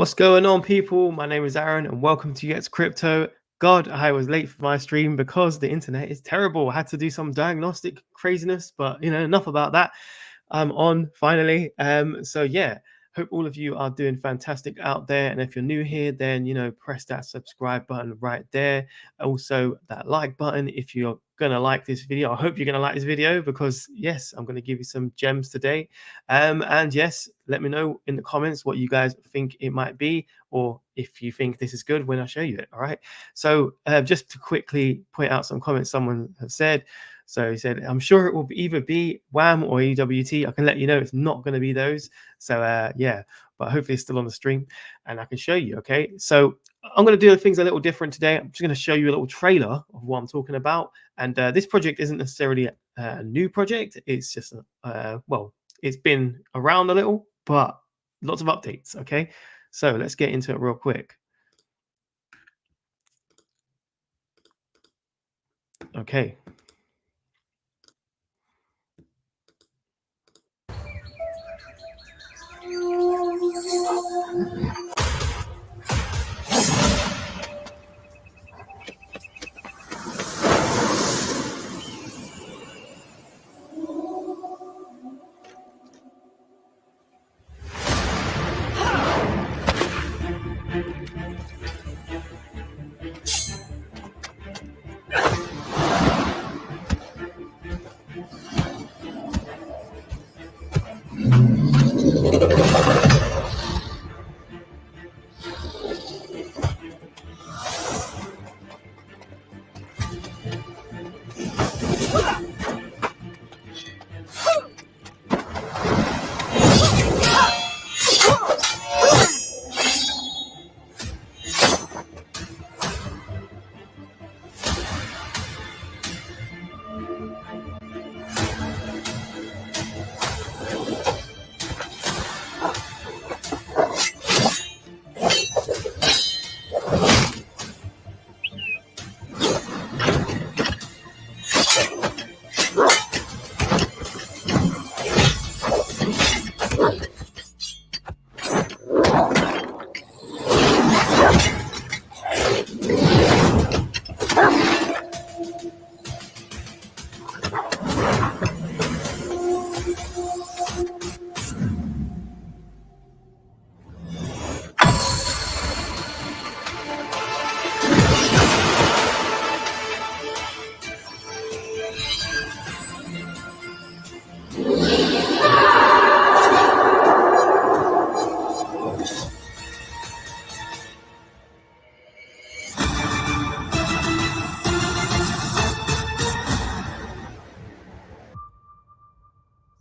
What's going on, people? My name is Aaron, and welcome to Get Crypto. God, I was late for my stream because the internet is terrible. I had to do some diagnostic craziness, but enough about that. I'm on finally. So yeah, hope all of you are doing fantastic out there. And if you're new here, then press that subscribe button right there. Also, that like button if you're gonna like this video. I hope you're gonna like this video because yes, I'm gonna give you some gems today. And yes, let me know in the comments what you guys think it might be, or if you think this is good when I show you it. All right. So just to quickly point out some comments someone has said. So he said, I'm sure it will either be WAM or EWT. I can let you know it's not going to be those. So yeah, but hopefully it's still on the stream and I can show you. Okay. So I'm going to do things a little different today. I'm just going to show you a little trailer of what I'm talking about. And this project isn't necessarily a new project. It's just, well, it's been around a little, but lots of updates. Okay. So let's get into it real quick. Okay.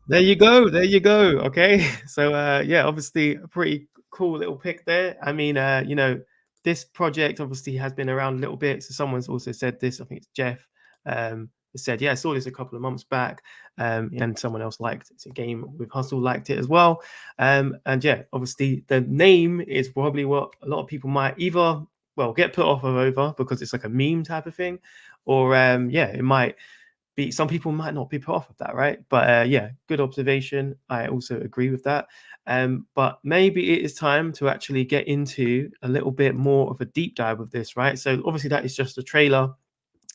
There you go. There you go. Okay. So yeah, obviously a pretty cool little pick there. I mean, this project obviously has been around a little bit. So someone's also said this, I think it's Jeff, said, yeah, I saw this a couple of months back. And someone else liked it. It's a game with Hustle liked it as well. And yeah, obviously the name is probably what a lot of people might either get put off of over because it's like a meme type of thing, or yeah, it might be, some people might not be put off of that, right? But yeah, good observation. I also agree with that. But maybe it is time to actually get into a little bit more of a deep dive of this, right? So obviously that is just a trailer.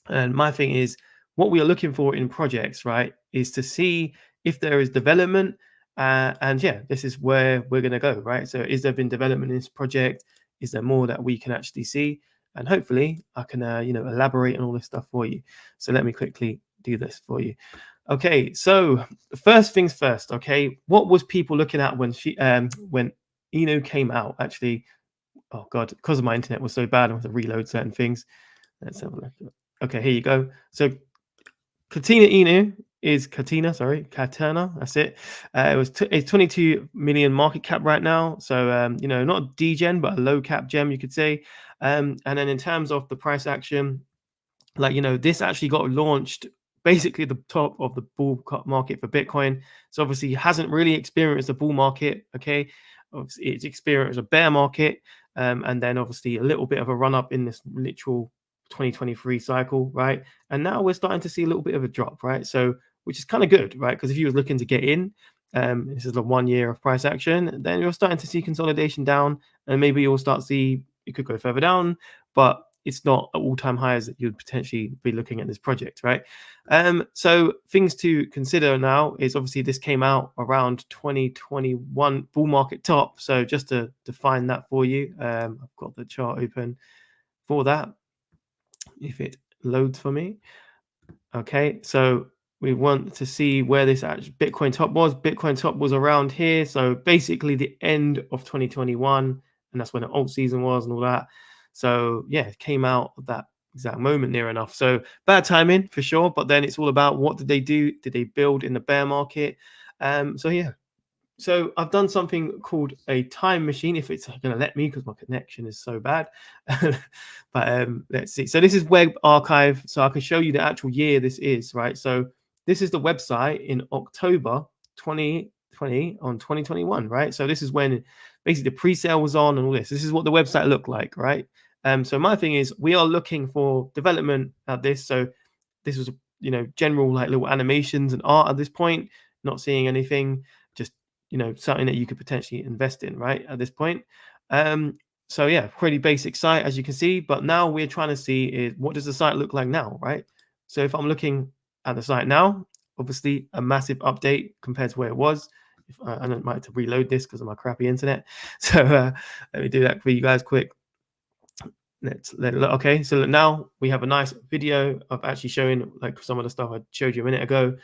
And my thing is, what we are looking for in projects, right, is to see if there is development. And yeah, this is where we're going to go, right? So is there been development in this project? Is there more that we can actually see? And hopefully I can, elaborate on all this stuff for you. So let me quickly do this for you. Okay, so first things first. Okay, what was people looking at when when INU came out? Actually, oh god, because my internet was so bad, I had to reload certain things. Let's have a look. Okay, here you go. So Katana INU is Katana. That's it. It's 22 million market cap right now. So not a Degen, but a low cap gem, you could say. And then in terms of the price action, this actually got launched basically at the top of the bull market for Bitcoin. So obviously it hasn't really experienced a bull market. Okay, obviously it's experienced a bear market, and then obviously a little bit of a run up in this literal 2023 cycle, right? And now we're starting to see a little bit of a drop, right? So which is kind of good, right? Because if you was looking to get in, This is the 1 year of price action. Then you're starting to see consolidation down, and maybe you'll start to see it could go further down, but it's not at all-time highs that you'd potentially be looking at this project, right? So things to consider now is obviously this came out around 2021 bull market top. So just to define that for you, I've got the chart open for that. If it loads for me. Okay, so we want to see where this actual Bitcoin top was. Bitcoin top was around here. So basically the end of 2021, and that's when the alt season was and all that. So yeah, it came out at that exact moment near enough. So bad timing for sure, but then it's all about what did they do? Did they build in the bear market? So yeah, so I've done something called a time machine, if it's going to let me, because my connection is so bad. But let's see. So this is Web Archive. So I can show you the actual year this is, right? So this is the website in October 2020 on 2021, right? So this is when basically the pre-sale was on and all this. This is what the website looked like, right? So my thing is we are looking for development at this. So this was, general like little animations and art at this point, not seeing anything, just something that you could potentially invest in right at this point. So yeah, pretty basic site as you can see, but now we're trying to see is what does the site look like now, right? So if I'm looking at the site now, obviously a massive update compared to where it was. If I don't might have to reload this because of my crappy internet. So let me do that for you guys quick. Let's let it look. Okay, so now we have a nice video of actually showing like some of the stuff I showed you a minute ago,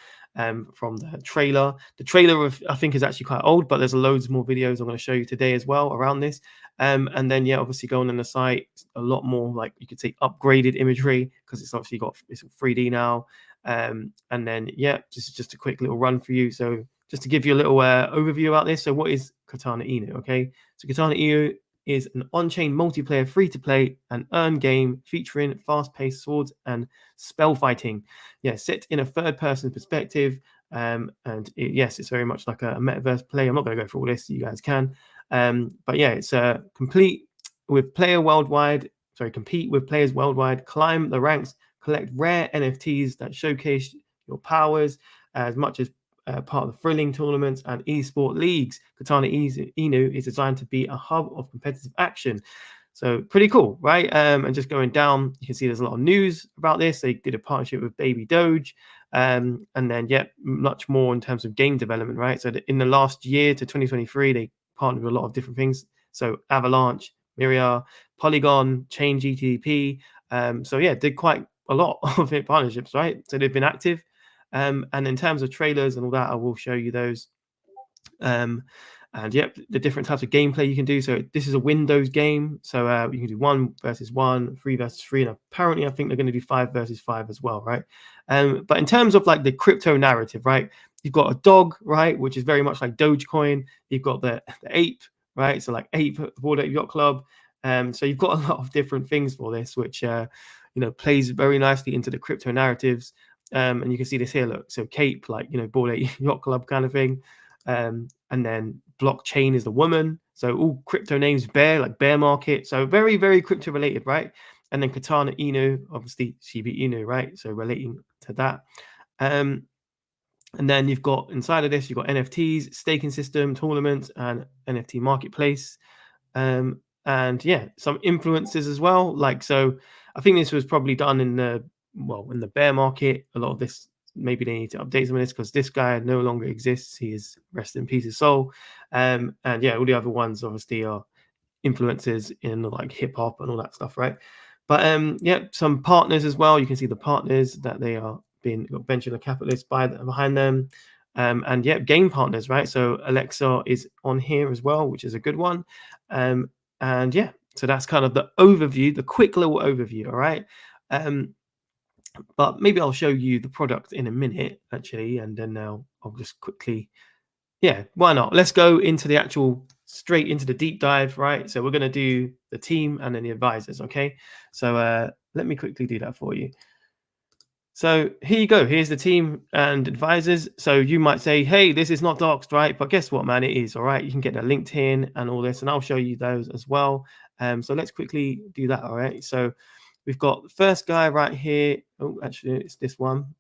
from the trailer. The trailer of I think is actually quite old, but there's loads more videos I'm going to show you today as well around this. And then yeah, obviously going on the site, a lot more like you could say upgraded imagery because it's obviously got it's 3D now. And then yeah, just a quick little run for you. So just to give you a little overview about this. So what is Katana INU? Okay, so Katana INU is an on-chain multiplayer free-to-play and earn game featuring fast-paced swords and spell fighting. Yeah, set in a third-person perspective. Yes, it's very much like a metaverse play. I'm not going to go through all this. You guys can. But yeah, it's compete with players worldwide. Climb the ranks, collect rare NFTs that showcase your powers as much as part of the thrilling tournaments and esport leagues. Katana INU is designed to be a hub of competitive action. So pretty cool, right? And just going down, you can see there's a lot of news about this. They did a partnership with Baby Doge. And then, yeah, much more in terms of game development, right? So in the last year to 2023, they partnered with a lot of different things. So Avalanche, Myria, Polygon, Chain GTP. So yeah, did quite a lot of it partnerships, right? So they've been active. And in terms of trailers and all that, I will show you those. And yep, the different types of gameplay you can do. So this is a Windows game. So you can do 1 versus 1, 3 versus 3. And apparently I think they're going to do 5 versus 5 as well, right? But in terms of like the crypto narrative, right? You've got a dog, right? Which is very much like Dogecoin. You've got the ape, right? So like ape, Bored Ape Yacht Club. So you've got a lot of different things for this, which, plays very nicely into the crypto narratives. And you can see this here, look. So Cape, like, Bored Ape Yacht Club kind of thing. And then blockchain is the woman. So all crypto names, bear market. So very, very crypto related, right? And then Katana INU, obviously Shiba Inu, right? So relating to that. And then you've got inside of this, you've got NFTs, staking system, tournaments, and NFT marketplace. And yeah, some influences as well. Like, so I think this was probably done in the bear market. A lot of this, maybe they need to update some of this because this guy no longer exists. He is rest in peace his soul. And yeah, all the other ones obviously are influences in like hip hop and all that stuff, right? But yeah, some partners as well. You can see the partners that they are being venture capitalists behind them. And yeah, game partners, right? So Alexa is on here as well, which is a good one. And yeah, so that's kind of the overview, the quick little overview, all right? But maybe I'll show you the product in a minute, actually, and then I'll just quickly, yeah, why not? Let's go into the straight into the deep dive, right? So we're going to do the team and then the advisors, okay? So let me quickly do that for you. So here you go. Here's the team and advisors. So you might say, hey, this is not doxed, right? But guess what, man? It is, all right? You can get the LinkedIn and all this, and I'll show you those as well. So let's quickly do that, all right? So we've got the first guy right here. Oh, actually, it's this one.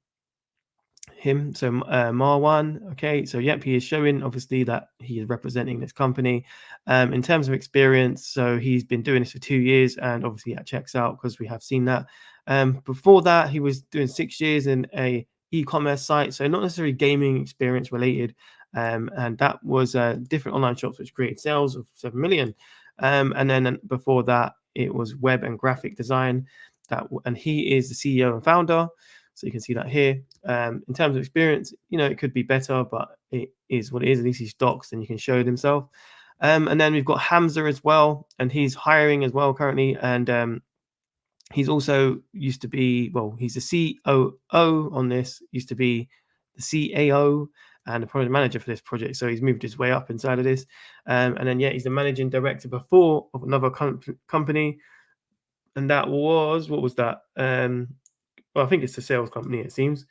him. So Marwan, okay, so yep, he is showing obviously that he is representing this company. In terms of experience, so he's been doing this for 2 years, and obviously that checks out because we have seen that. Before that, he was doing 6 years in a e-commerce site, so not necessarily gaming experience related. And that was different online shops which created sales of 7 million. And then before that, it was web and graphic design. And he is the CEO and founder. So you can see that here. In terms of experience, it could be better, but it is what it is. At least he's doxed and you can show it himself. And then we've got Hamza as well, and he's hiring as well currently. And he's also used to be, well, he's the COO on this, used to be the CAO and the project manager for this project. So he's moved his way up inside of this. And then, yeah, he's the managing director before of another company. And that was, what was that? Well, I think it's a sales company, it seems.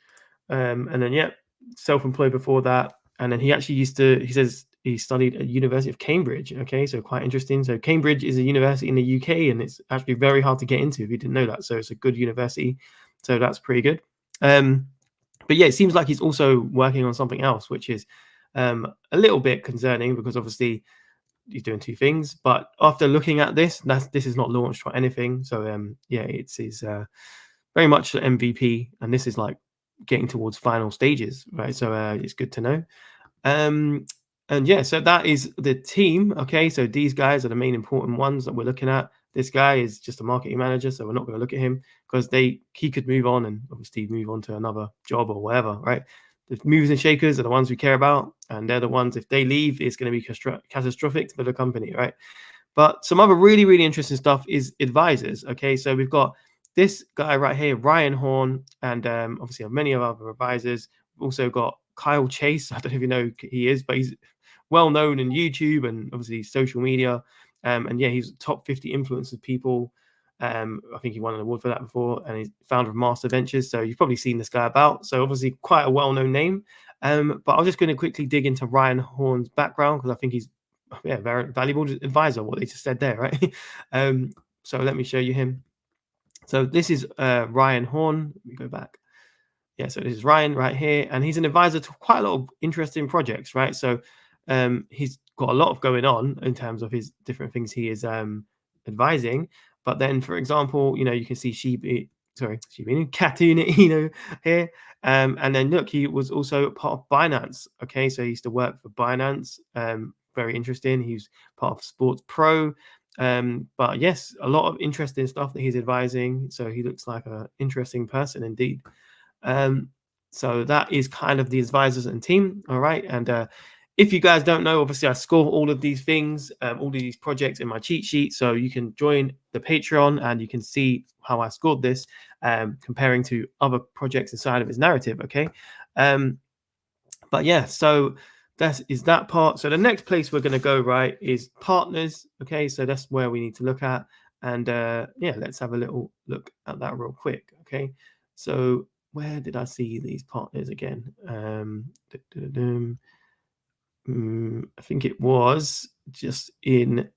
And then, yeah, self-employed before that. And then he actually he says he studied at University of Cambridge. Okay, so quite interesting. So Cambridge is a university in the UK, and it's actually very hard to get into if you didn't know that. So it's a good university. So that's pretty good. But yeah, it seems like he's also working on something else, which is a little bit concerning because obviously he's doing two things. But after looking at this, this is not launched or anything. So yeah, it's very much an MVP, and this is like getting towards final stages, right? So it's good to know. And yeah, so that is the team. Okay, so these guys are the main important ones that we're looking at. This guy is just a marketing manager, so we're not going to look at him because he could move on and obviously move on to another job or whatever, right? The movers and shakers are the ones we care about, and they're the ones, if they leave, it's going to be catastrophic for the company, right? But some other really, really interesting stuff is advisors. Okay, so we've got this guy right here, Ryan Horn, and obviously have many of our advisors. We've also got Kyle Chase. I don't know if you know who he is, but he's well known in YouTube and obviously social media. And yeah, he's top 50 influencers people. I think he won an award for that before, and he's founder of Master Ventures. So you've probably seen this guy about. So obviously quite a well-known name. But I'm just going to quickly dig into Ryan Horn's background because I think he's very valuable advisor. What they just said there, right? So let me show you him. So this is Ryan Horn. Let me go back. Yeah, so this is Ryan right here, and he's an advisor to quite a lot of interesting projects, right? So he's got a lot of going on in terms of his different things he is advising. But then, for example, you can see Katana INU here. And then look, he was also part of Binance. Okay, so he used to work for Binance. Very interesting. He's part of Sports Pro. But yes, a lot of interesting stuff that he's advising. So he looks like an interesting person indeed. So that is kind of the advisors and team. All right. And if you guys don't know, obviously I score all of these things, all of these projects in my cheat sheet. So you can join the Patreon and you can see how I scored this, comparing to other projects inside of his narrative. Okay. But yeah, so that is that part. So the next place we're going to go, right, is partners. Okay. So that's where we need to look at. And yeah, let's have a little look at that real quick. Okay. So where did I see these partners again? I think it was just in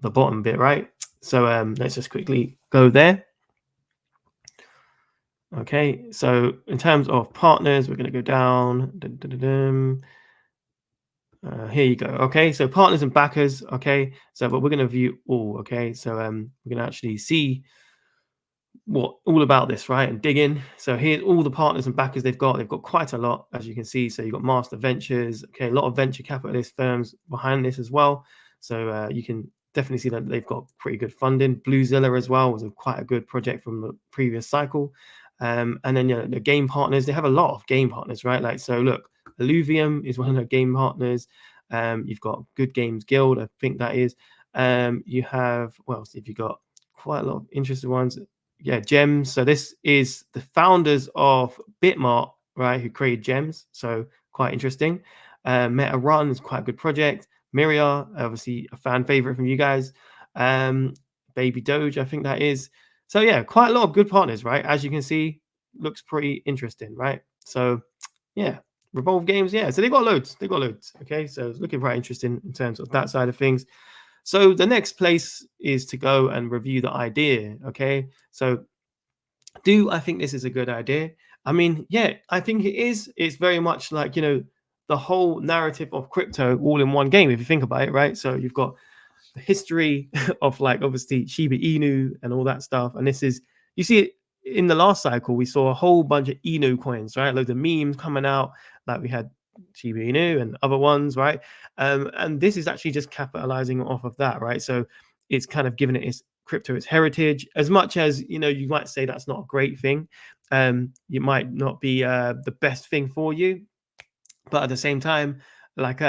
the bottom bit, right? So let's just quickly go there. Okay, so in terms of partners, we're going to go down. Here you go. Okay, so partners and backers. Okay, so but we're going to view all. Okay, so we're going to actually see what all about this, right? And dig in. So here's all the partners and backers they've got. They've got quite a lot, as you can see. So you've got Master Ventures, okay, a lot of venture capitalist firms behind this as well. So you can definitely see that they've got pretty good funding. Bluezilla as well was quite a good project from the previous cycle. And then the game partners, they have a lot of game partners, right? Like, so look, Alluvium is one of the game partners. You've got Good Games Guild, I think that is. You have, what else have you got? Quite a lot of interesting ones. Yeah, Gems. So this is the founders of Bitmart, right, who created Gems. So quite interesting. Meta Run is quite a good project. Miria, obviously a fan favorite from you guys. Baby Doge, I think that is. So yeah, quite a lot of good partners, right? As you can see, looks pretty interesting, right? So yeah, Revolve Games, yeah. So they got loads. They got loads. Okay, so it's looking quite interesting in terms of that side of things. So the next place is to go and review the idea. Okay, so do I think this is a good idea? I mean, yeah, I think it is. It's very much like, the whole narrative of crypto all in one game, if you think about it, right? So you've got the history of, like, obviously Shiba Inu and all that stuff. And this is, you see it in the last cycle, we saw a whole bunch of Inu coins, right? Loads of memes coming out. Like we had Shiba Inu and other ones, right? And this is actually just capitalizing off of that, right? So it's kind of giving it its crypto its heritage. As much as, you might say that's not a great thing. You might not be the best thing for you, but at the same time, like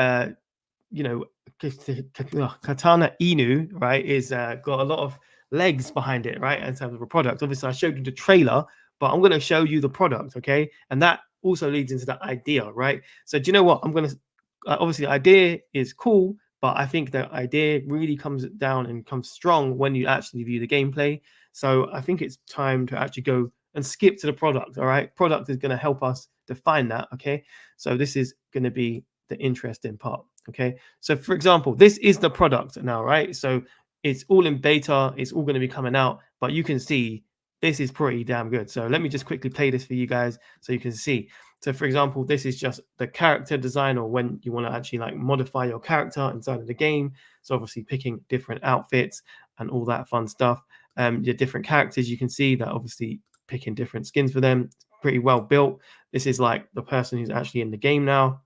you know, Katana INU, right, is got a lot of legs behind it, right, in terms of a product. Obviously, I showed you the trailer, but I'm going to show you the product, okay? And that also leads into that idea, right? So, do you know what? I'm going to obviously, the idea is cool, but I think the idea really comes down and comes strong when you actually view the gameplay. So, I think it's time to actually go and skip to the product, all right? Product is going to help us define that, okay? So, this is going to be the interesting part. Okay, so for example, this is the product now, right? So it's all in beta, it's all going to be coming out, but you can see this is pretty damn good. So let me just quickly play this for you guys so you can see. So for example, this is just the character design, or when you want to actually like modify your character inside of the game. So obviously picking different outfits and all that fun stuff. Your different characters, you can see that obviously picking different skins for them. Pretty well built. This is like the person who's actually in the game now.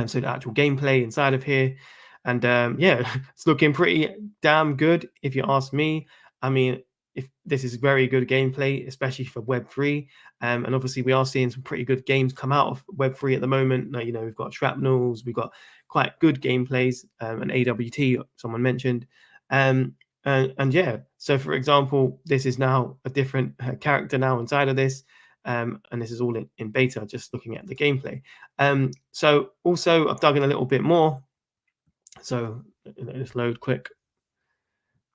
So the actual gameplay inside of here, and yeah, it's looking pretty damn good if you ask me. I mean, if this is very good gameplay, especially for Web3, and obviously we are seeing some pretty good games come out of Web3 at the moment. Now, we've got Shrapnels, we've got quite good gameplays, and AWT someone mentioned, and yeah. So for example, this is now a different character now inside of this. And this is all in beta, just looking at the gameplay. So also I've dug in a little bit more. So let me just load quick.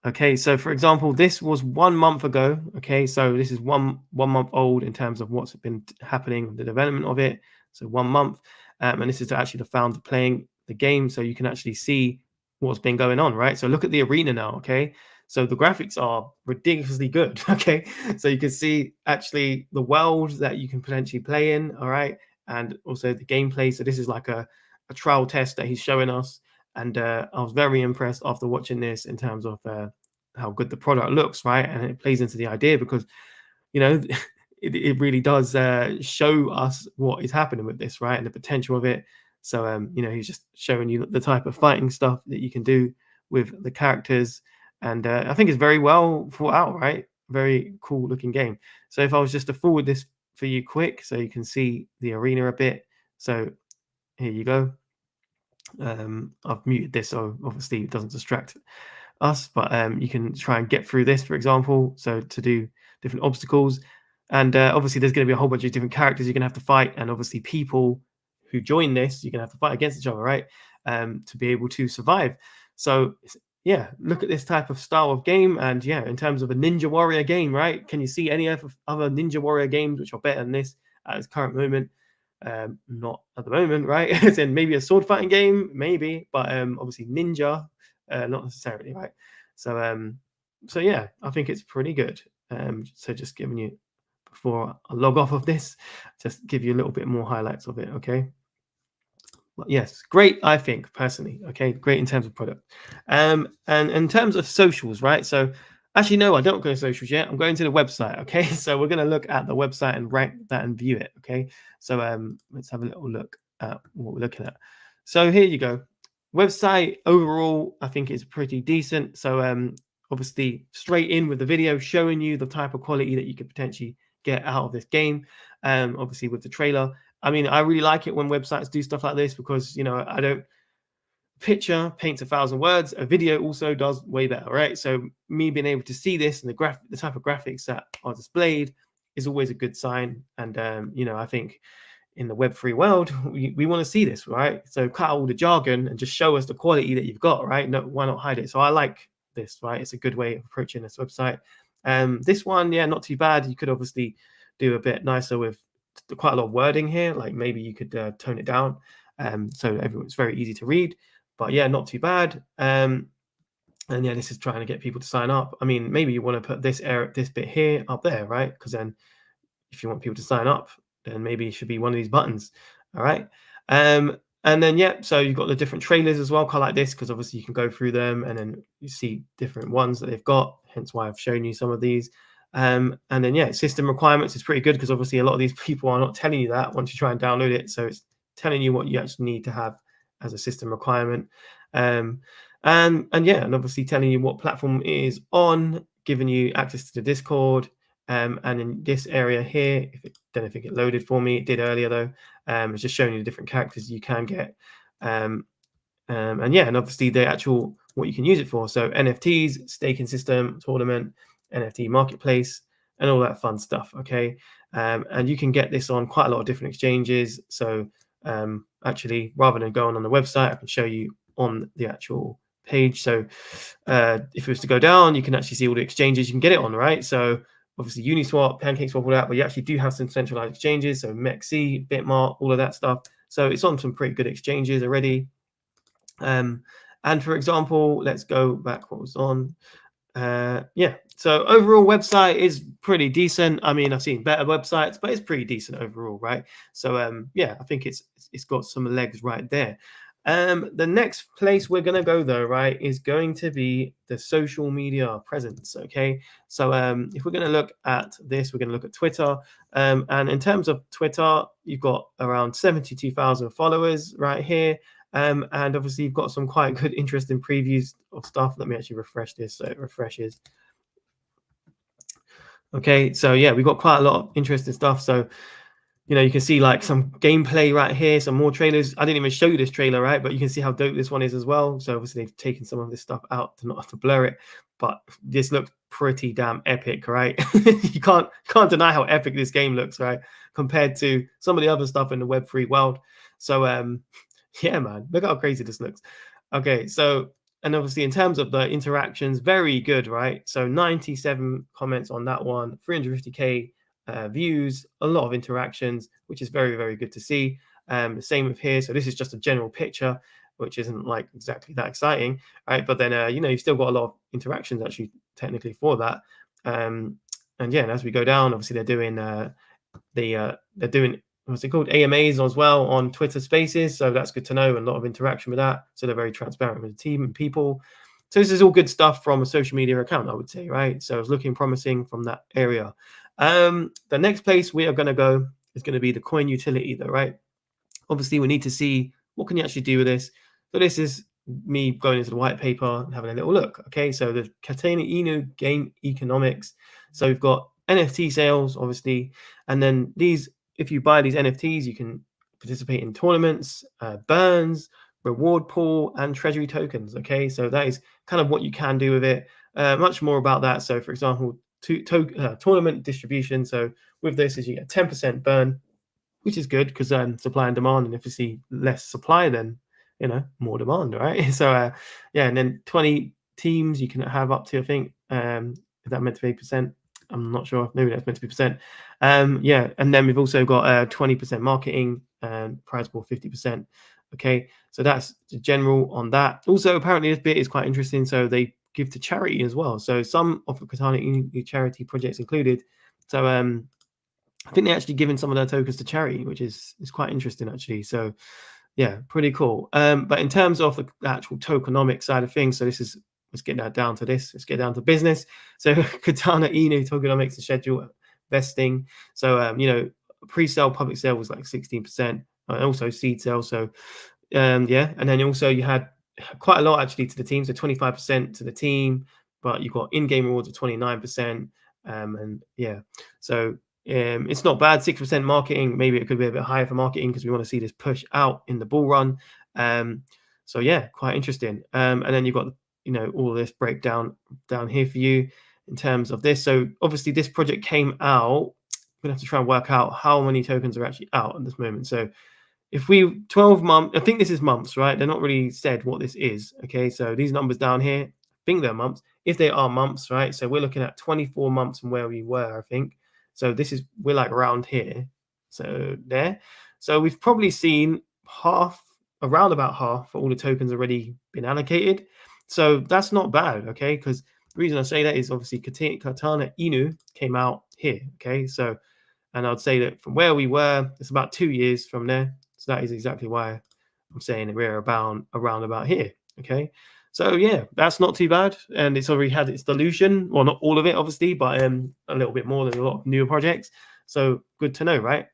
Okay, so for example, this was 1 month ago. Okay, so this is one month old in terms of what's been happening with the development of it. So 1 month, and this is actually the founder playing the game, so you can actually see what's been going on, right? So look at the arena now. Okay, so the graphics are ridiculously good. Okay, so you can see actually the world that you can potentially play in. All right, and also the gameplay. So this is like a trial test that he's showing us. And I was very impressed after watching this in terms of how good the product looks, right? And it plays into the idea because, it really does show us what is happening with this, right? And the potential of it. So, he's just showing you the type of fighting stuff that you can do with the characters. And I think it's very well thought out, right? Very cool looking game. So if I was just to forward this for you quick so you can see the arena a bit. So here you go. I've muted this so obviously it doesn't distract us, but you can try and get through this, for example, so to do different obstacles. And obviously there's going to be a whole bunch of different characters you're going to have to fight, and obviously people who join this, you're going to have to fight against each other, right? To be able to survive. So yeah, look at this type of style of game. And yeah, in terms of a Ninja Warrior game, right? Can you see any other Ninja Warrior games which are better than this at this current moment? Not at the moment, right? As in maybe a sword fighting game, maybe, but obviously ninja, not necessarily, right? So yeah, I think it's pretty good. So just giving you, before I log off of this, just give you a little bit more highlights of it, okay? But yes, great, I think personally. Okay, great in terms of product. And in terms of socials, right? So actually, no, I don't go to socials yet. I'm going to the website. Okay, so we're going to look at the website and rank that and view it. Okay, so let's have a little look at what we're looking at. So here you go. Website overall, I think is pretty decent. So obviously straight in with the video showing you the type of quality that you could potentially get out of this game. Obviously with the trailer. I mean, I really like it when websites do stuff like this because, I don't, picture paints 1,000 words. A video also does way better, right? So me being able to see this and the type of graphics that are displayed is always a good sign. And, I think in the Web3 world, we want to see this, right? So cut out all the jargon and just show us the quality that you've got, right? No, why not hide it? So I like this, right? It's a good way of approaching this website. This one, yeah, not too bad. You could obviously do a bit nicer with quite a lot of wording here. Like maybe you could tone it down so everyone's very easy to read. But yeah, not too bad. And yeah, this is trying to get people to sign up. I mean, maybe you want to put this bit here up there, right? Because then if you want people to sign up, then maybe it should be one of these buttons. All right. And then yeah, so you've got the different trailers as well. I like this because obviously you can go through them and then you see different ones that they've got. Hence why I've shown you some of these. And then yeah, system requirements is pretty good because obviously a lot of these people are not telling you that once you try and download it. So it's telling you what you actually need to have as a system requirement. And yeah, and obviously telling you what platform it is on, giving you access to the Discord. And in this area here, if it don't know if it get loaded for me, it did earlier though. It's just showing you the different characters you can get. And yeah, and obviously the actual what you can use it for. So NFTs, staking system, tournament, NFT marketplace, and all that fun stuff. Okay, and you can get this on quite a lot of different exchanges. So actually, rather than going on the website, I can show you on the actual page. So if it was to go down, you can actually see all the exchanges you can get it on, right? So obviously Uniswap, PancakeSwap, all that, but you actually do have some centralized exchanges. So MEXC, Bitmart, all of that stuff. So it's on some pretty good exchanges already. And for example, let's go back what was on. Yeah, so overall website is pretty decent. I mean, I've seen better websites, but it's pretty decent overall, right? So yeah, I think it's got some legs right there. The next place we're gonna go though, right, is going to be the social media presence. Okay, so if we're gonna look at this, we're gonna look at Twitter. And in terms of Twitter, you've got around 72,000 followers right here. And obviously you've got some quite good, interesting previews of stuff. Let me actually refresh this so it refreshes. Okay, so yeah, we've got quite a lot of interesting stuff. So, you know, you can see like some gameplay right here, some more trailers. I didn't even show you this trailer, right? But you can see how dope this one is as well. So obviously they've taken some of this stuff out to not have to blur it. But this looks pretty damn epic, right? You can't deny how epic this game looks, right? Compared to some of the other stuff in the Web3 world. So yeah, man, look how crazy this looks. Okay, so, and obviously in terms of the interactions, very good, right? So 97 comments on that one, 350K views, a lot of interactions, which is very, very good to see. The same with here. So this is just a general picture, which isn't like exactly that exciting, right? But then, you know, you've still got a lot of interactions actually technically for that. And yeah, and as we go down, obviously they're doing what's it called, AMAs as well on Twitter Spaces. So that's good to know, and a lot of interaction with that. So they're very transparent with the team and people. So this is all good stuff from a social media account, I would say, right? So it's looking promising from that area. The next place we are going to go is going to be the coin utility, though, right? Obviously, we need to see what can you actually do with this. So this is me going into the white paper and having a little look. Okay, so the Katana INU game economics. So we've got NFT sales, obviously, and then these. If you buy these NFTs, you can participate in tournaments, burns, reward pool, and treasury tokens. Okay, so that is kind of what you can do with it. Much more about that. So, for example, tournament distribution. So with this, is you get 10% burn, which is good because supply and demand, and if you see less supply, then you know more demand, right? So yeah, and then 20 teams you can have up to, I think, is that meant to be percent? I'm not sure. Maybe that's meant to be percent. Yeah, and then we've also got 20% marketing and prize pool 50%. Okay, so that's the general on that. Also, apparently this bit is quite interesting. So they give to charity as well. So some of the Katana INU charity projects included. So I think they're actually giving some of their tokens to charity, which is quite interesting actually. So yeah, pretty cool. But in terms of the actual tokenomics side of things, so this is, let's get that down to this. Let's get down to business. So Katana INU tokenomics and schedule vesting. So you know, pre-sale public sale was like 16%, and also seed sale. So yeah, and then also you had quite a lot actually to the team. So 25% to the team, but you've got in-game rewards of 29%. And yeah, so it's not bad. 6% marketing. Maybe it could be a bit higher for marketing because we want to see this push out in the bull run. So yeah, quite interesting. And then you've got, you know, all of this breakdown down here for you in terms of this. So obviously this project came out. We're gonna have to try and work out how many tokens are actually out at this moment. So if we 12 months, I think this is months, right? They're not really said what this is. Okay, so these numbers down here, I think they're months. If they are months, right? So we're looking at 24 months from where we were, I think. So this is, we're like around here. So there. So we've probably seen half, around about half for all the tokens already been allocated. So that's not bad, okay? Because the reason I say that is obviously Katana INU came out here, okay? So And I'd say that from where we were, it's about 2 years from there. So that is exactly why I'm saying that we're around about here. Okay. So yeah, that's not too bad. And it's already had its dilution. Well, not all of it, obviously, but a little bit more than a lot of newer projects. So good to know, right?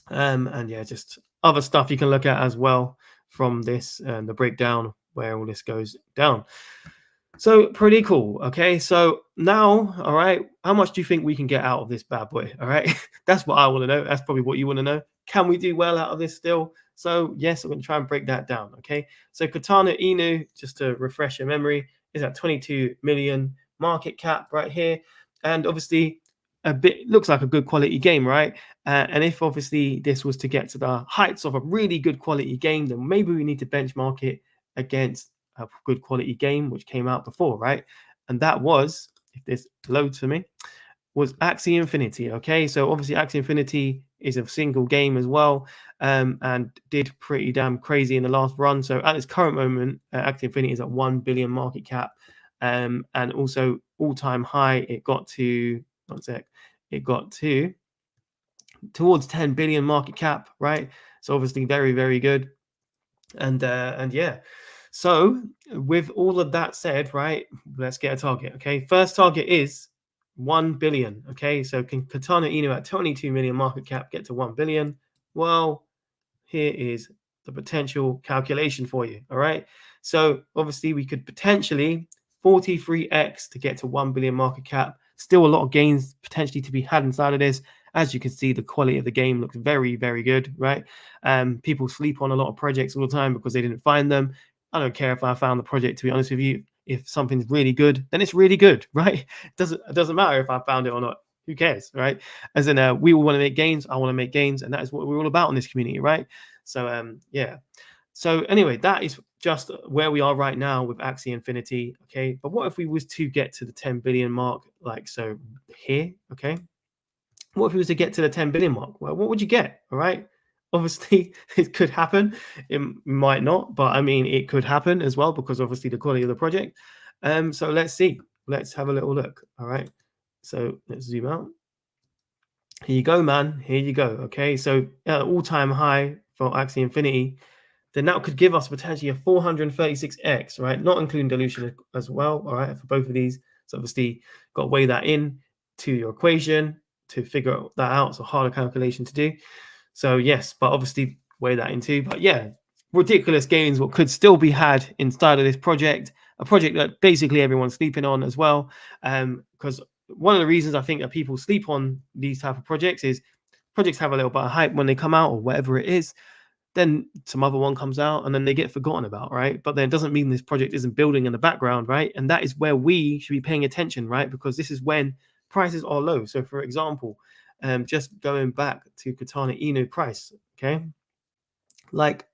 And yeah, just other stuff you can look at as well from this and the breakdown where all this goes down. So pretty cool. Okay. So now, all right, how much do you think we can get out of this bad boy? All right. That's what I want to know. That's probably what you want to know. Can we do well out of this still? So yes, I'm going to try and break that down. Okay. So Katana INU, just to refresh your memory, is at 22 million market cap right here. And obviously a bit looks like a good quality game, right? And if obviously this was to get to the heights of a really good quality game, then maybe we need to benchmark it against a good quality game which came out before, right? And that was, if this loads for me, was Axie Infinity. Okay, so obviously Axie Infinity is a single game as well, and did pretty damn crazy in the last run. So at this current moment, Axie Infinity is at 1 billion market cap, and also all-time high. It got to it got to towards 10 billion market cap, right? So obviously very, very good. And yeah, so with all of that said, right, let's get a target. Okay, first target is 1 billion. Okay, so can Katana INU at 22 million market cap get to 1 billion? Well, here is the potential calculation for you. All right, so obviously we could potentially 43x to get to 1 billion market cap. Still a lot of gains potentially to be had inside of this. As you can see, the quality of the game looks very, very good, right? People sleep on a lot of projects all the time because they didn't find them. I don't care if I found the project, to be honest with you. If something's really good, then it's really good, right? It doesn't matter if I found it or not. Who cares, right? As in, we all want to make gains. I want to make gains, and that is what we're all about in this community, right? So, yeah. So anyway, that is just where we are right now with Axie Infinity. Okay, but what if we was to get to the 10 billion mark, like so here? Okay, what if we was to get to the 10 billion mark? Well, what would you get? All right. Obviously, it could happen. It might not, but I mean, it could happen as well because obviously the quality of the project. So let's see. Let's have a little look. All right. So let's zoom out. Here you go, man. Here you go. Okay. So all-time high for Axie Infinity, then that could give us potentially a 436x, right? Not including dilution as well. All right. For both of these. So obviously, got to weigh that in to your equation to figure that out. It's a harder calculation to do. So yes, but obviously weigh that into. But yeah, ridiculous gains what could still be had inside of this project, a project that basically everyone's sleeping on as well. Because one of the reasons I think that people sleep on these type of projects is projects have a little bit of hype when they come out or whatever it is. Then some other one comes out and then they get forgotten about, right? But then it doesn't mean this project isn't building in the background, right? And that is where we should be paying attention, right? Because this is when prices are low. So for example, just going back to Katana INU price, okay? Like,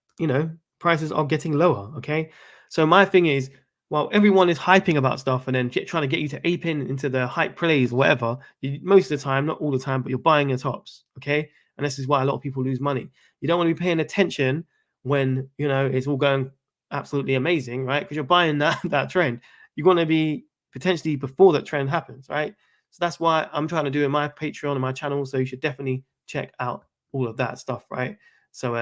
prices are getting lower, okay? So my thing is, while everyone is hyping about stuff and then trying to get you to ape into the hype plays or whatever, most of the time, not all the time, but you're buying the tops, okay? And this is why a lot of people lose money. You don't want to be paying attention when, it's all going absolutely amazing, right? Because you're buying that trend. You want to be potentially before that trend happens, right? So that's why I'm trying to do in my Patreon and my channel. So you should definitely check out all of that stuff, right? So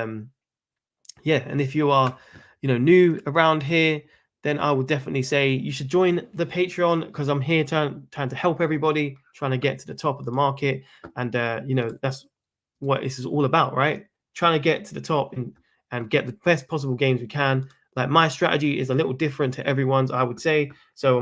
yeah, and if you are new around here, then I would definitely say you should join the Patreon because I'm here trying to help everybody, trying to get to the top of the market. And that's what this is all about, right? Trying to get to the top and get the best possible games we can. Like my strategy is a little different to everyone's, I would say. So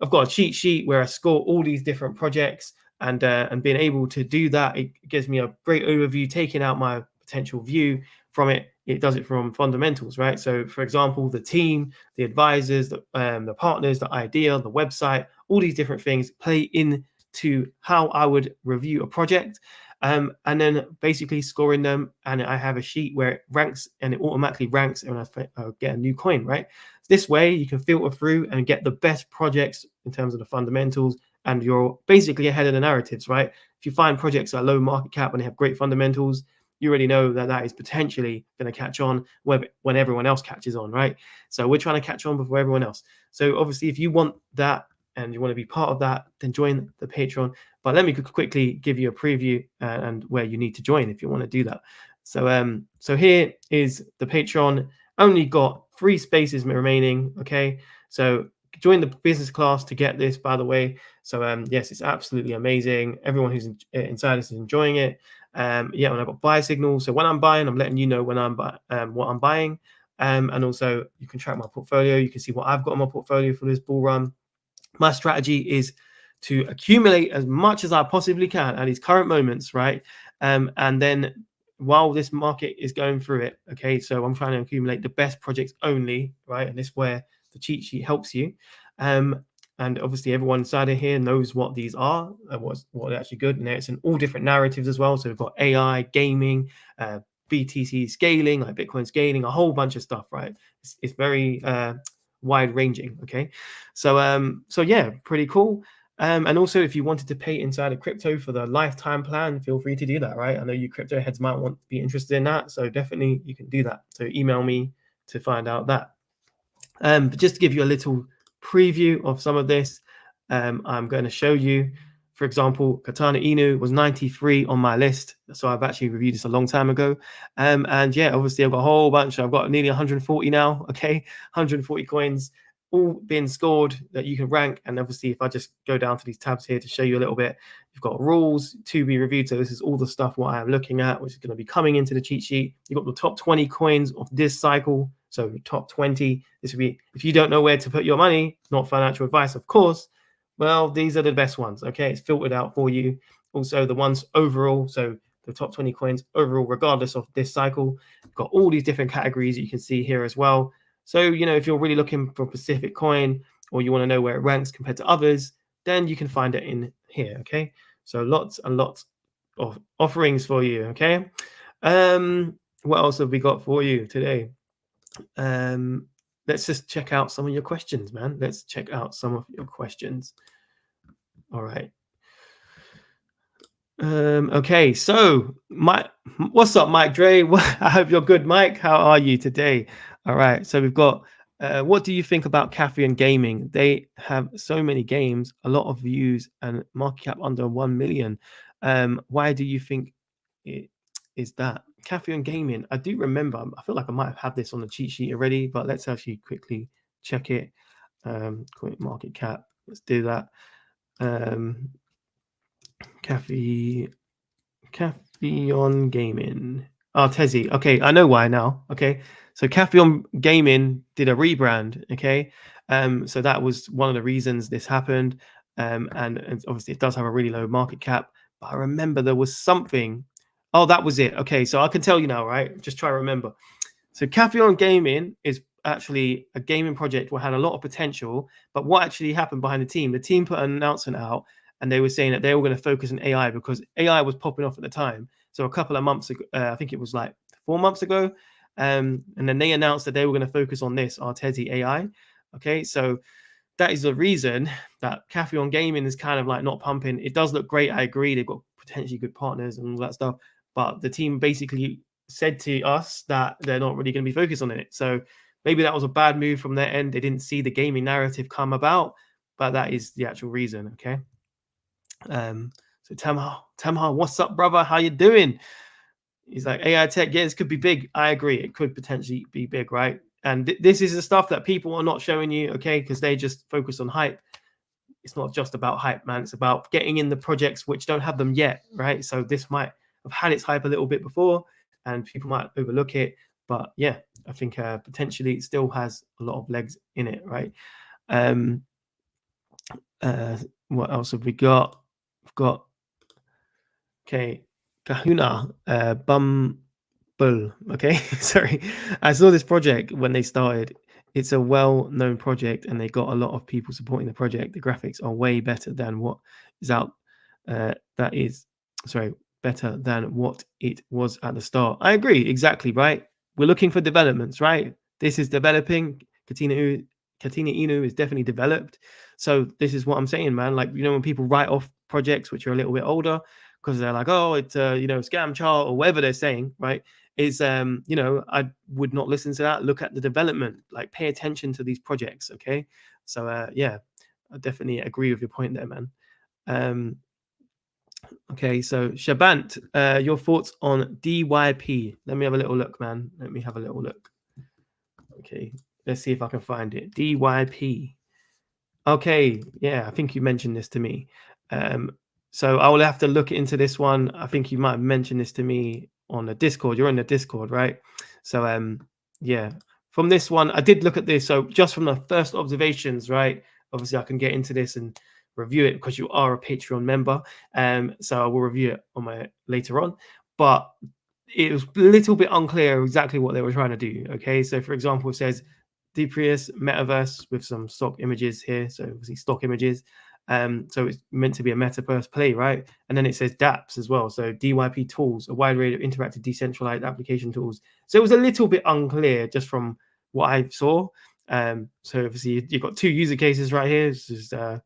I've got a cheat sheet where I score all these different projects, and being able to do that, it gives me a great overview, taking out my potential view from it. It does it from fundamentals, right? So for example, the team, the advisors, the partners, the idea, the website, all these different things play into how I would review a project. And then basically scoring them, and I have a sheet where it ranks and it automatically ranks, and I get a new coin, right? This way you can filter through and get the best projects in terms of the fundamentals, and you're basically ahead of the narratives, right? If you find projects that are low market cap and they have great fundamentals, you already know that is potentially going to catch on when everyone else catches on, right? So we're trying to catch on before everyone else. So obviously, if you want that and you want to be part of that, then join the Patreon. But let me quickly give you a preview and where you need to join if you want to do that. So here is the Patreon. Only got 3 spaces remaining. Okay, so join the business class to get this, by the way. So yes, it's absolutely amazing. Everyone who's inside is enjoying it. Yeah, and I've got buy signals. So when I'm buying, I'm letting you know when I'm what I'm buying. And also you can track my portfolio. You can see what I've got in my portfolio for this bull run. My strategy is to accumulate as much as I possibly can at these current moments, right? And then while this market is going through it, okay, so I'm trying to accumulate the best projects only, right? And this is where the cheat sheet helps you. And obviously everyone inside of here knows what these are, what are actually good. And it's in all different narratives as well. So we've got AI, gaming, BTC scaling, like Bitcoin scaling, a whole bunch of stuff, right? It's very wide ranging. Okay, so yeah, pretty cool. And also, if you wanted to pay inside of crypto for the lifetime plan, feel free to do that, right? I know you crypto heads might want to be interested in that, so definitely you can do that. So email me to find out that. But just to give you a little preview of some of this, I'm going to show you, for example, Katana INU was 93 on my list. So I've actually reviewed this a long time ago. And yeah, obviously I've got a whole bunch. I've got nearly 140 now. Okay, 140 coins all been scored that you can rank. And obviously if I just go down to these tabs here to show you a little bit, you've got rules to be reviewed. So this is all the stuff what I'm looking at, which is going to be coming into the cheat sheet. You've got the top 20 coins of this cycle. So top 20, this would be, if you don't know where to put your money, not financial advice, of course, well, these are the best ones. Okay, it's filtered out for you. Also the ones overall, so the top 20 coins overall, regardless of this cycle, got all these different categories you can see here as well. So, you know, if you're really looking for a specific coin or you want to know where it ranks compared to others, then you can find it in here. Okay, so lots and lots of offerings for you. Okay, what else have we got for you today? Let's just check out some of your questions, man. Let's check out some of your questions. All right. Okay, so what's up, Mike Dre? I hope you're good, Mike. How are you today? All right, so we've got what do you think about Cafe and Gaming? They have so many games, a lot of views, and market cap under 1 million. Why do you think it is that? Cafe and Gaming, I do remember, I feel like I might have had this on the cheat sheet already, but let's actually quickly check it. Coin market cap, let's do that. Cafe on Gaming. Oh, Tezzy. Okay, I know why now. Okay, so Cafe on Gaming did a rebrand. Okay, so that was one of the reasons this happened. And obviously it does have a really low market cap. But I remember there was something. Oh, that was it. Okay, so I can tell you now, right? Just try to remember. So Cafe on Gaming is actually a gaming project where had a lot of potential. But what actually happened behind the team put an announcement out and they were saying that they were going to focus on AI because AI was popping off at the time. So a couple of months ago, I think it was like 4 months ago, and then they announced that they were going to focus on this Artezi AI. Okay, so that is the reason that Cafe on Gaming is kind of like not pumping. It does look great. I agree. They've got potentially good partners and all that stuff, but the team basically said to us that they're not really going to be focused on it. So maybe that was a bad move from their end. They didn't see the gaming narrative come about, but that is the actual reason. Okay. So Tamar, what's up, brother? How you doing? He's like, AI tech, yeah, this could be big. I agree. It could potentially be big, right? And this is the stuff that people are not showing you, okay? Because they just focus on hype. It's not just about hype, man. It's about getting in the projects which don't have them yet, right? So this might have had its hype a little bit before and people might overlook it. But yeah, I think potentially it still has a lot of legs in it, right? What else have we got? We've got okay, Kahuna, Bumble. Okay, sorry. I saw this project when they started. It's a well-known project, and they got a lot of people supporting the project. The graphics are way better than what is out. That is, sorry, better than what it was at the start. I agree, exactly right. We're looking for developments, right? This is developing. Katana INU is definitely developed. So this is what I'm saying, man. Like, you know, when people write off projects which are a little bit older because they're like, oh, it's you know, scam chart or whatever they're saying, right? Is you know, I would not listen to that. Look at the development, like pay attention to these projects, okay? So yeah, I definitely agree with your point there, man. Um, okay, so Shabant, your thoughts on DYP? Let me have a little look, man. Let me have a little look. Okay, let's see if I can find it. DYP. Okay, yeah, I think you mentioned this to me. So I will have to look into this one. I think you might have mentioned this to me on the Discord. You're in the Discord, right? So yeah, from this one, I did look at this. So just from the first observations, right? Obviously, I can get into this and review it because you are a Patreon member. So I will review it on my later on. But it was a little bit unclear exactly what they were trying to do. Okay, so for example, it says Deprius metaverse with some stock images here. So obviously stock images. So it's meant to be a metaverse play, right? And then it says dApps as well. So DYP tools, a wide range of interactive decentralized application tools. So it was a little bit unclear just from what I saw. So obviously you've got two user cases right here. It's just a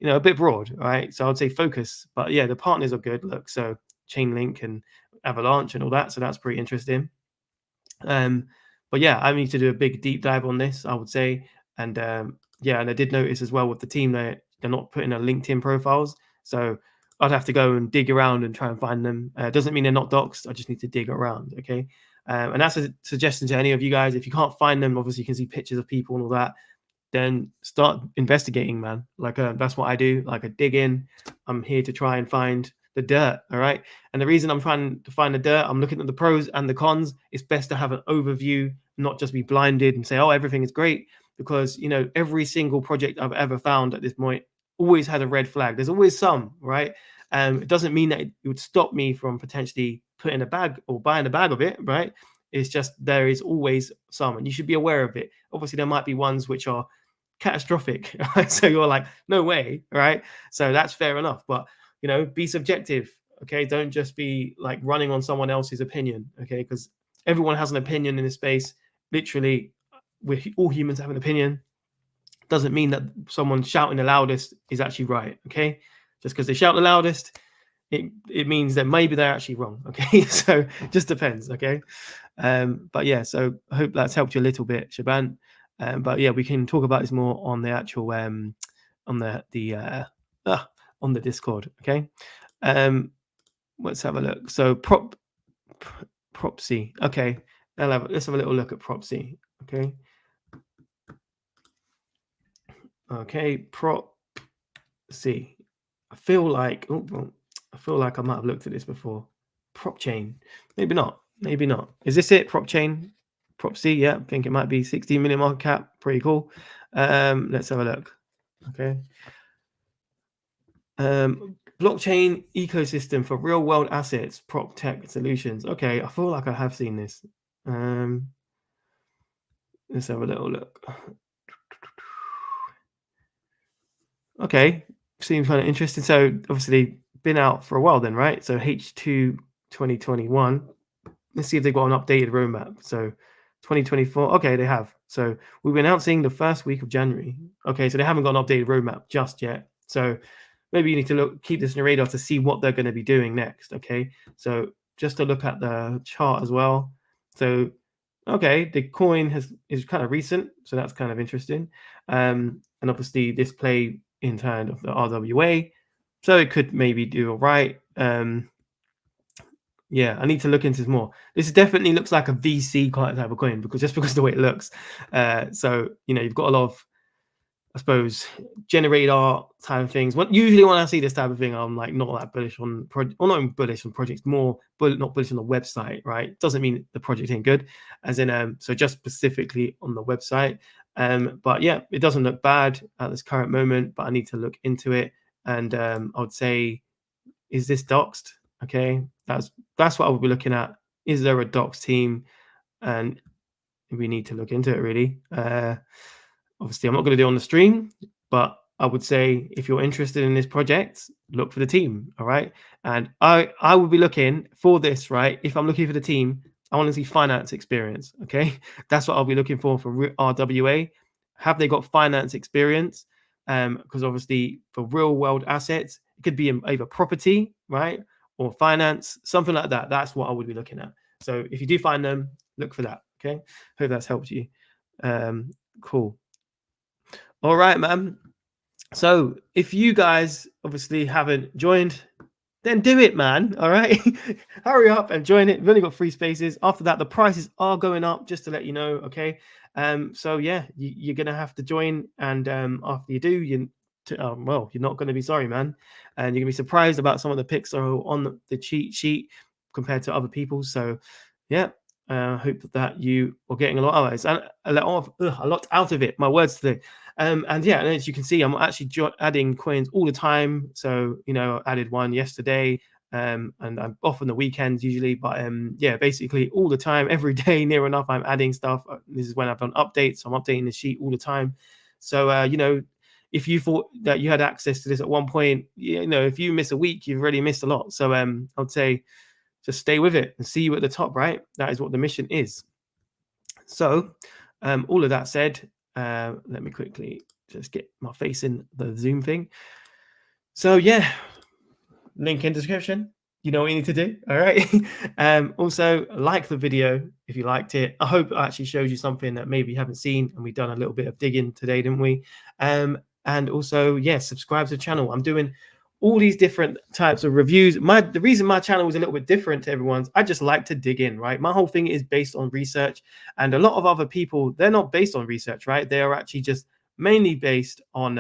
bit broad, right? So I'd say focus. But yeah, the partners are good. Look, so Chainlink and Avalanche and all that. So that's pretty interesting. But yeah, I need to do a big deep dive on this, I would say. And yeah, and I did notice as well with the team that they're not putting their LinkedIn profiles. So I'd have to go and dig around and try and find them. Doesn't mean they're not doxed. I just need to dig around. Okay. And that's a suggestion to any of you guys. If you can't find them, obviously you can see pictures of people and all that. Then start investigating, man. Like that's what I do. Like I dig in. I'm here to try and find the dirt. All right. And the reason I'm trying to find the dirt, I'm looking at the pros and the cons. It's best to have an overview, not just be blinded and say, oh, everything is great. Because every single project I've ever found at this point always had a red flag. There's always some, right? It doesn't mean that it would stop me from potentially putting a bag or buying a bag of it, right? It's just there is always some, and you should be aware of it. Obviously, there might be ones which are catastrophic, right? So you're like, no way, right? So that's fair enough, but be subjective, okay? Don't just be like running on someone else's opinion, okay? Because everyone has an opinion in this space. Literally, we're all humans have an opinion. Doesn't mean that someone shouting the loudest is actually right, okay? Just because they shout the loudest, it means that maybe they're actually wrong, okay? So it just depends, okay? But yeah, so I hope that's helped you a little bit, Shaban. But yeah, we can talk about this more on the actual on the Discord, okay? Let's have a look. So Propsy, okay. Let's have a little look at Propsy, okay? Okay, Propsy. I feel like I might have looked at this before. Prop chain, maybe not. Maybe not. Is this it? Prop chain, Propsy. Yeah, I think it might be 16 million market cap. Pretty cool. Let's have a look. Okay. Blockchain ecosystem for real world assets, prop tech solutions. Okay, I feel like I have seen this. Let's have a little look. Okay, seems kind of interesting. So obviously been out for a while then, right? So H2 2021. Let's see if they've got an updated roadmap. So 2024. Okay, they have. So we were announcing the first week of January. Okay, so they haven't got an updated roadmap just yet. So maybe you need to keep this in your radar to see what they're going to be doing next. Okay, so just to look at the chart as well. So okay, the coin is kind of recent, so that's kind of interesting. And obviously this play in turn of the RWA, so it could maybe do all right. Yeah, I need to look into this more. This definitely looks like a VC type of coin because of the way it looks. So you've got a lot of, I suppose, generate art type of things. Usually when I see this type of thing, I'm like not that bullish on not bullish on projects, more not bullish on the website, right? Doesn't mean the project ain't good, as in so just specifically on the website. But yeah, it doesn't look bad at this current moment, but I need to look into it. And I would say, is this doxed? Okay, that's what I would be looking at. Is there a docs team? And we need to look into it really. Obviously, I'm not going to do it on the stream, but I would say if you're interested in this project, look for the team. All right, and I would be looking for this. Right, if I'm looking for the team, I want to see finance experience. Okay, that's what I'll be looking for RWA. Have they got finance experience? Because obviously for real world assets, it could be either property, right, or finance, something like that. That's what I would be looking at. So if you do find them, look for that. Okay, hope that's helped you. Cool. All right, man. So if you guys obviously haven't joined, then do it, man. All right. Hurry up and join it. We've only got 3 spaces. After that, the prices are going up, just to let you know. Okay. So yeah, you're gonna have to join, and after you do, well, you're not gonna be sorry, man. And you're gonna be surprised about some of the picks that are on the cheat sheet compared to other people. So yeah. Hope that you are getting a lot out of it, and a lot out of it. My words today. And yeah, and as you can see, I'm actually adding coins all the time. So, I added one yesterday, and I'm off on the weekends usually. But yeah, basically all the time, every day, near enough, I'm adding stuff. This is when I've done updates. So I'm updating the sheet all the time. So, if you thought that you had access to this at one point, if you miss a week, you've already missed a lot. So I'd say just stay with it and see you at the top, right? That is what the mission is. So, all of that said, let me quickly just get my face in the Zoom thing. So yeah, link in description. You know what you need to do. All right. Also, like the video if you liked it. I hope it actually shows you something that maybe you haven't seen, and we've done a little bit of digging today, didn't we? And also, yeah, subscribe to the channel. I'm doing all these different types of reviews. The reason my channel was a little bit different to everyone's, I just like to dig in, right? My whole thing is based on research, and a lot of other people, they're not based on research, right? They are actually just mainly based on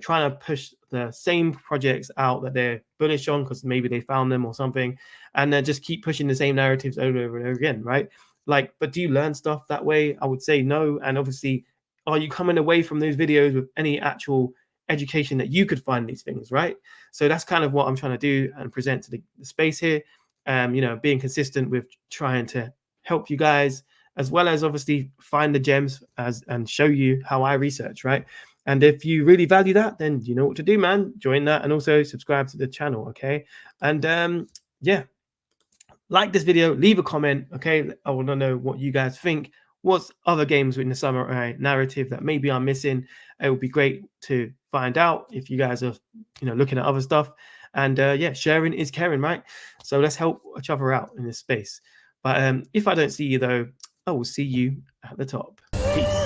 trying to push the same projects out that they're bullish on because maybe they found them or something, and then just keep pushing the same narratives over and over again, right? Like, but do you learn stuff that way? I would say no. And obviously, are you coming away from those videos with any actual education that you could find these things, right? So that's kind of what I'm trying to do and present to the space here. Being consistent with trying to help you guys, as well as obviously find the gems and show you how I research, right? And if you really value that, then you know what to do, man. Join that, and also subscribe to the channel, okay? And yeah, like this video, leave a comment, okay? I want to know what you guys think. What's other games in the summer narrative that maybe I'm missing? It would be great to find out if you guys are, looking at other stuff. And yeah, sharing is caring, right? So let's help each other out in this space. But if I don't see you though, I will see you at the top. Peace.